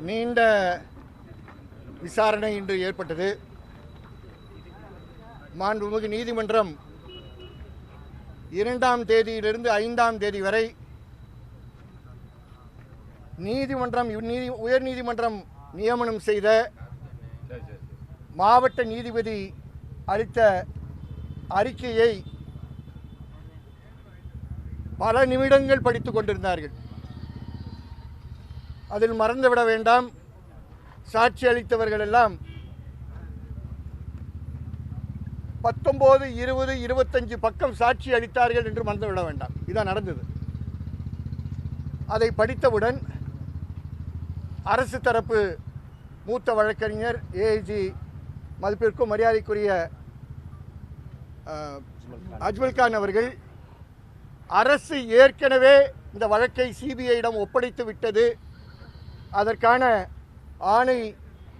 நீண்ட விசாரணை இன்று ஏற்பட்டது. மாண்புமிகு நீதிமன்றம் 2ஆம் தேதியிலிருந்து 5ஆம் தேதி வரை உயர்நீதிமன்றம் நியமனம் செய்த மாவட்ட நீதிபதி அளித்த அறிக்கையை பல நிமிடங்கள் படித்துக் கொண்டிருந்தார்கள். அதில் மறந்துவிட வேண்டாம், சாட்சி அளித்தவர்கள் எல்லாம் 19, 20, 25 பக்கம் சாட்சி அளித்தார்கள் என்று மறந்துவிட வேண்டாம். இதான் நடந்தது. அதை படித்தவுடன் அரசு தரப்பு மூத்த வழக்கறிஞர் ஏஐஜி மதிப்பிற்கும் மரியாதைக்குரிய அஜ்மல்கான் அவர்கள், அரசு ஏற்கனவே இந்த வழக்கை சிபிஐயிடம் ஒப்படைத்து விட்டது, அதற்கான ஆணை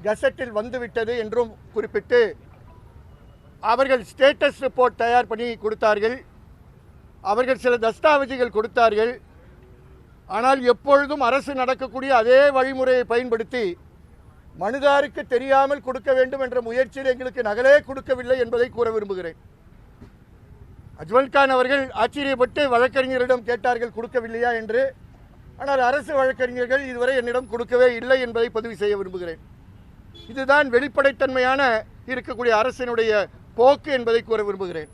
கசட்டில் வந்துவிட்டது என்றும் குறிப்பிட்டு அவர்கள் ஸ்டேட்டஸ் ரிப்போர்ட் தயார் பண்ணி கொடுத்தார்கள். அவர்கள் சில தஸ்தாவேஜுகள் கொடுத்தார்கள். ஆனால் எப்பொழுதும் அரசு நடக்கக்கூடிய அதே வழிமுறையை பயன்படுத்தி மனுதாருக்கு தெரியாமல் கொடுக்க வேண்டும் என்ற முயற்சியில் எங்களுக்கு நகலே கொடுக்கவில்லை என்பதை கூற விரும்புகிறேன். அஜ்மல்கான் அவர்கள் ஆச்சரியப்பட்டு வழக்கறிஞரிடம் கேட்டார்கள் கொடுக்கவில்லையா என்று. ஆனால் அரசு வழக்கறிஞர்கள் இதுவரை என்னிடம் கொடுக்கவே இல்லை என்பதை பதிவு செய்ய விரும்புகிறேன். இதுதான் வெளிப்படைத்தன்மையான இருக்கக்கூடிய அரசினுடைய போக்கு என்பதை கூற விரும்புகிறேன்.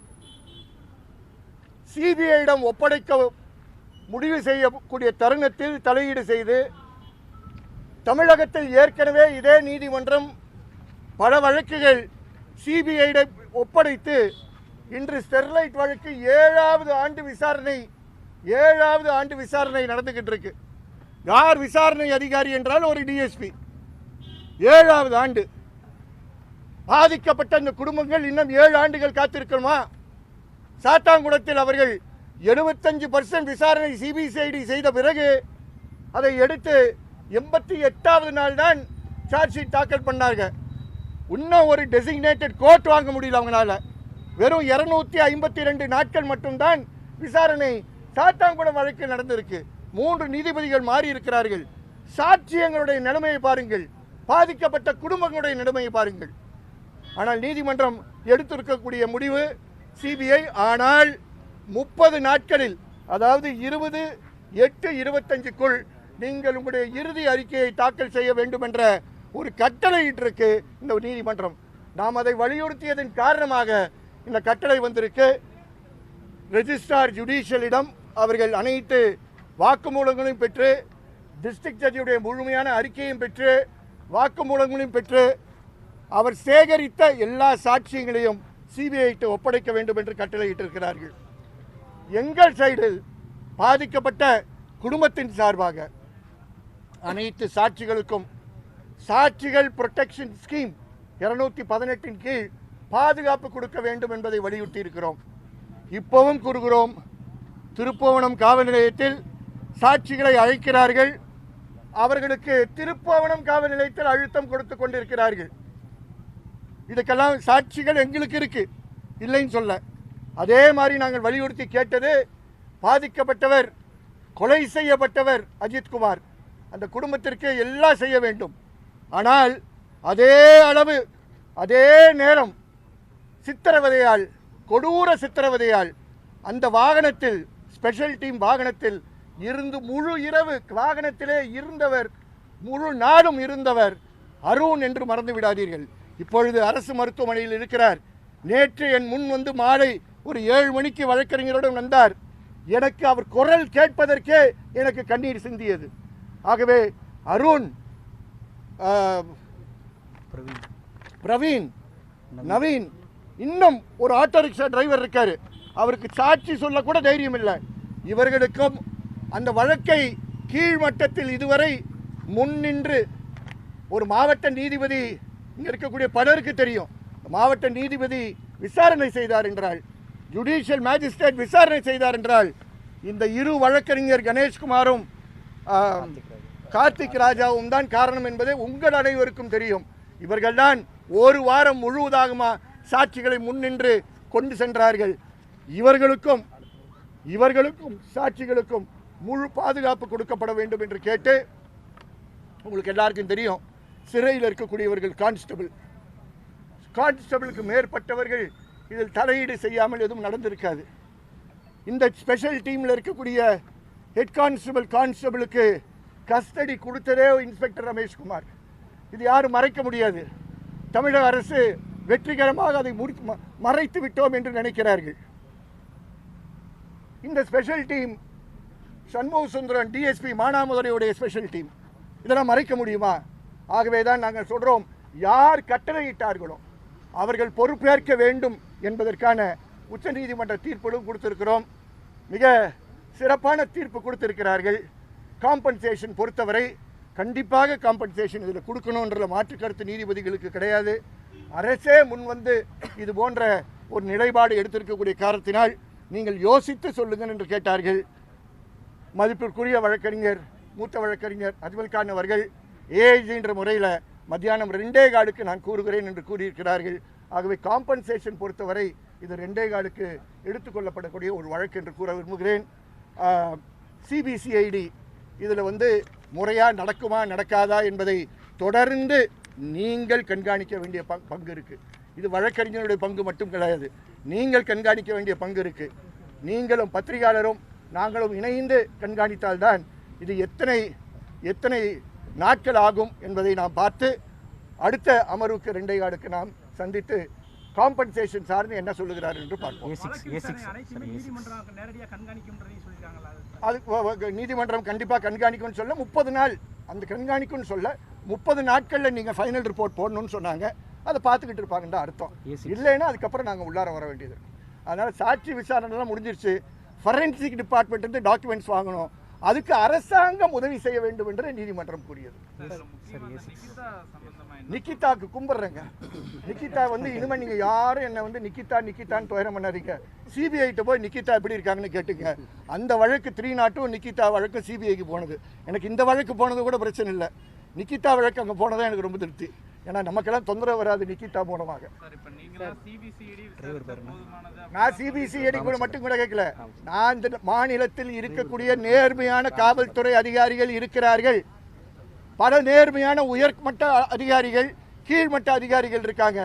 சிபிஐயிடம் ஒப்படைக்க முடிவு செய்யக்கூடிய தருணத்தில் தலையீடு செய்து தமிழகத்தில் ஏற்கனவே இதே நீதிமன்றம் பல வழக்குகள் சிபிஐயிடம் ஒப்படைத்து இன்று ஸ்டெர்லைட் வழக்கு 7வது ஆண்டு விசாரணை நடந்துகிட்டு இருக்கு. யார் விசாரணை அதிகாரி என்றால் ஒரு டிஎஸ்பி. 7வது ஆண்டு. பாதிக்கப்பட்ட இந்த குடும்பங்கள் இன்னும் 7 ஆண்டுகள் காத்திருக்கணுமா? சாத்தான்குளத்தில் அவர்கள் 75% விசாரணை சிபிசிஐடி செய்த பிறகு அதை எடுத்து 88வது நாள் தான் சார்ஜ் ஷீட் தாக்கல் பண்ணாங்க. இன்னும் ஒரு டெசிக்னேட்டட் கோர்ட் வாங்க முடியல அவங்களால. வெறும் 252 நாட்கள் மட்டும்தான் விசாரணை சாத்தான்குளம் வழக்கில் நடந்திருக்கு. 3 நீதிபதிகள் மாறி இருக்கிறார்கள். சாட்சியங்களுடைய நிலைமையை பாருங்கள், பாதிக்கப்பட்ட குடும்பங்களுடைய நிலைமையை பாருங்கள். ஆனால் நீதிமன்றம் எடுத்திருக்கக்கூடிய முடிவு சிபிஐ ஆனால் 30 நாட்களில், அதாவது 20/8/25க்குள் நீங்கள் உங்களுடைய இறுதி அறிக்கையை தாக்கல் செய்ய வேண்டும் என்ற ஒரு கட்டளையிட்டிருக்கு இந்த நீதிமன்றம். நாம் அதை வலியுறுத்தியதன் காரணமாக இந்த கட்டளை வந்திருக்கு. ரெஜிஸ்ட்ரார் ஜுடிஷியலிடம் அவர்கள் அனைத்து வாக்குமூலங்களையும் பெற்று, டிஸ்ட்ரிக்ட் ஜட்ஜியுடைய முழுமையான அறிக்கையும் பெற்று, வாக்குமூலங்களையும் பெற்று, அவர் சேகரித்த எல்லா சாட்சியங்களையும் சிபிஐக்கு ஒப்படைக்க வேண்டும் என்று கட்டளையிட்டிருக்கிறார்கள். எங்கள் சைடில் பாதிக்கப்பட்ட குடும்பத்தின் சார்பாக அனைத்து சாட்சிகளுக்கும் சாட்சிகள் புரொடெக்ஷன் ஸ்கீம் 218 கீழ் பாதுகாப்பு கொடுக்க வேண்டும் என்பதை வலியுறுத்தி இருக்கிறோம். இப்பவும் கூறுகிறோம், திருப்புவனம் காவல் நிலையத்தில் சாட்சிகளை அழைக்கிறார்கள். அவர்களுக்கு திருப்புவனம் காவல் நிலையத்தில் அழுத்தம் கொடுத்து கொண்டிருக்கிறார்கள். இதுக்கெல்லாம் சாட்சிகள் எங்களுக்கு இருக்கு, இல்லைன்னு சொல்ல. அதே மாதிரி நாங்கள் வலியுறுத்தி கேட்டது, பாதிக்கப்பட்டவர், கொலை செய்யப்பட்டவர் அஜித்குமார், அந்த குடும்பத்திற்கு எல்லாம் செய்ய வேண்டும். ஆனால் அதே அளவு அதே நேரம் சித்திரவதையால், கொடூர சித்திரவதையால் அந்த வாகனத்தில், ஸ்பெஷல் டீம் வாகனத்தில் இருந்து முழு இரவு வாகனத்திலே இருந்தவர், முழு நாளும் இருந்தவர் அருண் என்று மறந்து விடாதீர்கள். இப்பொழுது அரசு மருத்துவமனையில் இருக்கிறார். நேற்று என் முன் வந்து மாலை ஒரு 7 மணிக்கு வழக்கறிஞருடன் வந்தார். எனக்கு அவர் குரல் கேட்பதற்கே எனக்கு கண்ணீர் சிந்தியது. ஆகவே அருண், பிரவீன், நவீன், இன்னும் ஒரு ஆட்டோ ரிக்ஷா டிரைவர் இருக்காரு, அவருக்கு சாட்சி சொல்ல கூட தைரியம் இல்லை. இவர்களுக்கும் அந்த வழக்கை கீழ்மட்டத்தில் இதுவரை முன்னின்று ஒரு மாவட்ட நீதிபதி, இங்கே இருக்கக்கூடிய பலருக்கு தெரியும், மாவட்ட நீதிபதி விசாரணை செய்தார் என்றால், ஜுடிஷியல் மேஜிஸ்ட்ரேட் விசாரணை செய்தார் என்றால், இந்த இரு வழக்கறிஞர் கணேஷ்குமாரும் கார்த்திக் ராஜாவும் தான் காரணம் என்பது உங்கள் அனைவருக்கும் தெரியும். இவர்கள்தான் ஒரு வாரம் முழுவதாக சாட்சிகளை முன்னின்று கொண்டு சென்றார்கள். இவர்களுக்கும் சாட்சிகளுக்கும் முழு பாதுகாப்பு கொடுக்கப்பட வேண்டும் என்று கேட்டு உங்களுக்கு எல்லாருக்கும் தெரியும், சிறையில் இருக்கக்கூடியவர்கள் கான்ஸ்டபிளுக்கு மேற்பட்டவர்கள் இதில் தலையீடு செய்யாமல் எதுவும் நடந்திருக்காது. இந்த ஸ்பெஷல் டீமில் இருக்கக்கூடிய ஹெட் கான்ஸ்டபிளுக்கு கஸ்டடி கொடுத்ததே இன்ஸ்பெக்டர் ரமேஷ்குமார். இது யாரும் மறைக்க முடியாது. தமிழக அரசு வெற்றிகரமாக அதை மறைத்து விட்டோம் என்று நினைக்கிறார்கள். இந்த special team Shanmuga Sundaram DSP மானாமதுரையுடைய ஸ்பெஷல் டீம். இதெல்லாம் மறைக்க முடியுமா? ஆகவே தான் நாங்கள் சொல்கிறோம், யார் கட்டளையிட்டார்களோ அவர்கள் பொறுப்பேற்க வேண்டும் என்பதற்கான உச்சநீதிமன்ற தீர்ப்புகளும் கொடுத்திருக்கிறோம். மிக சிறப்பான தீர்ப்பு கொடுத்திருக்கிறார்கள். காம்பன்சேஷன் பொறுத்தவரை கண்டிப்பாக காம்பன்சேஷன் இதில் கொடுக்கணுன்ற மாற்று கருத்து நீதிபதிகளுக்கு கிடையாது. அரசே முன்வந்து இது போன்ற ஒரு நிலைப்பாடு எடுத்திருக்கக்கூடிய காரணத்தினால் நீங்கள் யோசித்து சொல்லுங்கள் என்று கேட்டார்கள். மதிப்பிற்குரிய வழக்கறிஞர், மூத்த வழக்கறிஞர் அஜ்மல் கான் அவர்கள் ஏஐஜி என்ற முறையில் மத்தியானம் 2:15 நான் கூறுகிறேன் என்று கூறியிருக்கிறார்கள். ஆகவே காம்பன்சேஷன் பொறுத்தவரை இது 2:15 எடுத்துக்கொள்ளப்படக்கூடிய ஒரு வழக்கு என்று கூற விரும்புகிறேன். சிபிசிஐடி இதில் முறையாக நடக்குமா நடக்காதா என்பதை தொடர்ந்து நீங்கள் கண்காணிக்க வேண்டிய பங்கு இருக்குது. இது வழக்கறிஞருடைய பங்கு மட்டும் கிடையாது, நீங்கள் கண்காணிக்க வேண்டிய பங்கு இருக்குது. நீங்களும் பத்திரிகையாளரும் நாங்களும் இணைந்து கண்காணித்தால்தான் இது எத்தனை நாட்கள் ஆகும் என்பதை நாம் பார்த்து அடுத்த அமர்வுக்கு 2:15 நாம் சந்தித்து காம்பன்சேஷன் சார்ந்து என்ன சொல்லுகிறார் என்று பார்ப்போம். அது நீதிமன்றம் கண்டிப்பாக கண்காணிக்கும்னு சொல்ல 30 நாள் அந்த கண்காணிக்கும்னு சொல்ல 30 நாட்களில் நீங்கள் ஃபைனல் ரிப்போர்ட் போடணும்னு சொன்னாங்க. அதை பார்த்துக்கிட்டு இருப்பாங்கன்னு அர்த்தம். இல்லைன்னா அதுக்கப்புறம் நாங்கள் உள்ளார வர வேண்டியது இருக்கும். அதனால் சாட்சி விசாரணைலாம் முடிஞ்சிருச்சு. ஃபரென்சிக் டிபார்ட்மெண்ட் டாக்குமெண்ட்ஸ் வாங்கணும். அதுக்கு அரசாங்கம் உதவி செய்ய வேண்டும் என்று நீதிமன்றம் கூறியது. நிக்கிதாக்கு கும்பிட்றேங்க. நிக்கிதா இனிமேல் நீங்கள் யாரும் என்னை நிக்கிதான்னு துயரம் பண்ணாதீங்க. சிபிஐட்ட போய் நிக்கிதா எப்படி இருக்காங்கன்னு கேட்டுங்க. அந்த வழக்கு 302 நிக்கிதா வழக்கு சிபிஐக்கு போனது. எனக்கு இந்த வழக்கு போனது கூட பிரச்சனை இல்லை. நிக்கிதா வழக்கு அங்கே போனதான் எனக்கு ரொம்ப திருப்தி. ஏன்னா நமக்கெல்லாம் தொந்தரவு வராது நிக்கிதா மூலமாக. நான் சிபிசிஐடி கூட மட்டும் கூட கேட்கல. நான் இந்த மாநிலத்தில் இருக்கக்கூடிய நேர்மையான காவல்துறை அதிகாரிகள் இருக்கிறார்கள். பல நேர்மையான உயர்மட்ட அதிகாரிகள், கீழ்மட்ட அதிகாரிகள் இருக்காங்க.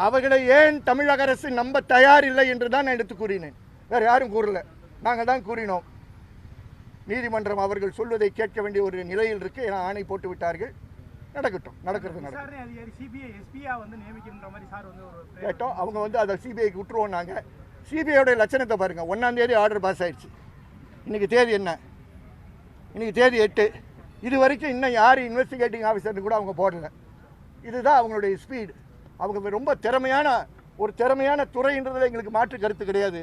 அவர்களை ஏன் தமிழக அரசு நம்ப தயாரில்லை என்று தான் நான் எடுத்து கூறினேன். வேறு யாரும் கூறல, நாங்கள் தான் கூறினோம். நீதிமன்றம் அவர்கள் சொல்வதை கேட்க வேண்டிய ஒரு நிலையில் இருக்கு. ஏன்னா ஆணை போட்டு விட்டார்கள். நடக்கட்டும், நடக்கிறது கேட்டோம். அவங்க அதை சிபிஐக்கு விட்டுருவோம். நாங்கள் சிபிஐயோட லட்சணத்தை பாருங்க. 1ஆம் தேதி ஆர்டர் பாஸ் ஆயிடுச்சு. இன்னைக்கு தேதி என்ன? இன்னைக்கு தேதி 8. இது வரைக்கும் இன்னும் யார் இன்வெஸ்டிகேட்டிங் ஆஃபீஸர்னு கூட அவங்க போடல. இதுதான் அவங்களுடைய ஸ்பீடு. அவங்க ரொம்ப திறமையான துறைன்றதில் எங்களுக்கு மாற்று கருத்து கிடையாது.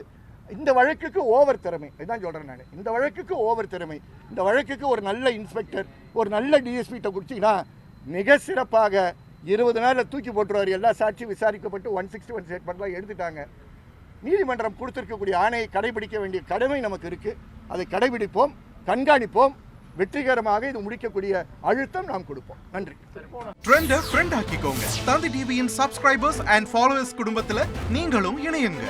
இந்த வழக்குக்கு ஓவர் திறமை, இதுதான் சொல்கிறேன் நான். இந்த வழக்குக்கு ஓவர் திறமை. இந்த வழக்குக்கு ஒரு நல்ல இன்ஸ்பெக்டர், ஒரு நல்ல டிஎஸ்பிட்ட கொடுத்தீங்கன்னா மிக சிறப்பாக 20 நாளில் தூக்கி போட்டுருவார். எல்லா சாட்சியும் விசாரிக்கப்பட்டு 161 ஸ்டேட்மெண்ட்லாம் எடுத்துட்டாங்க. நீதிமன்றம் கொடுத்திருக்கக்கூடிய ஆணையை கடைபிடிக்க வேண்டிய கடமை நமக்கு இருக்குது. அதை கடைபிடிப்போம், கண்காணிப்போம். வெற்றிகரமாக இது முடிக்கக்கூடிய அழுத்தம் நாம் கொடுப்போம். நன்றி. ட்ரெண்டை ஃப்ரெண்ட் ஆக்கிக்கோங்க. தந்தி டிவியின் சப்ஸ்கிரைபர்ஸ் அண்ட் ஃபாலோவர்ஸ் குடும்பத்தில் நீங்களும் இணையுங்க.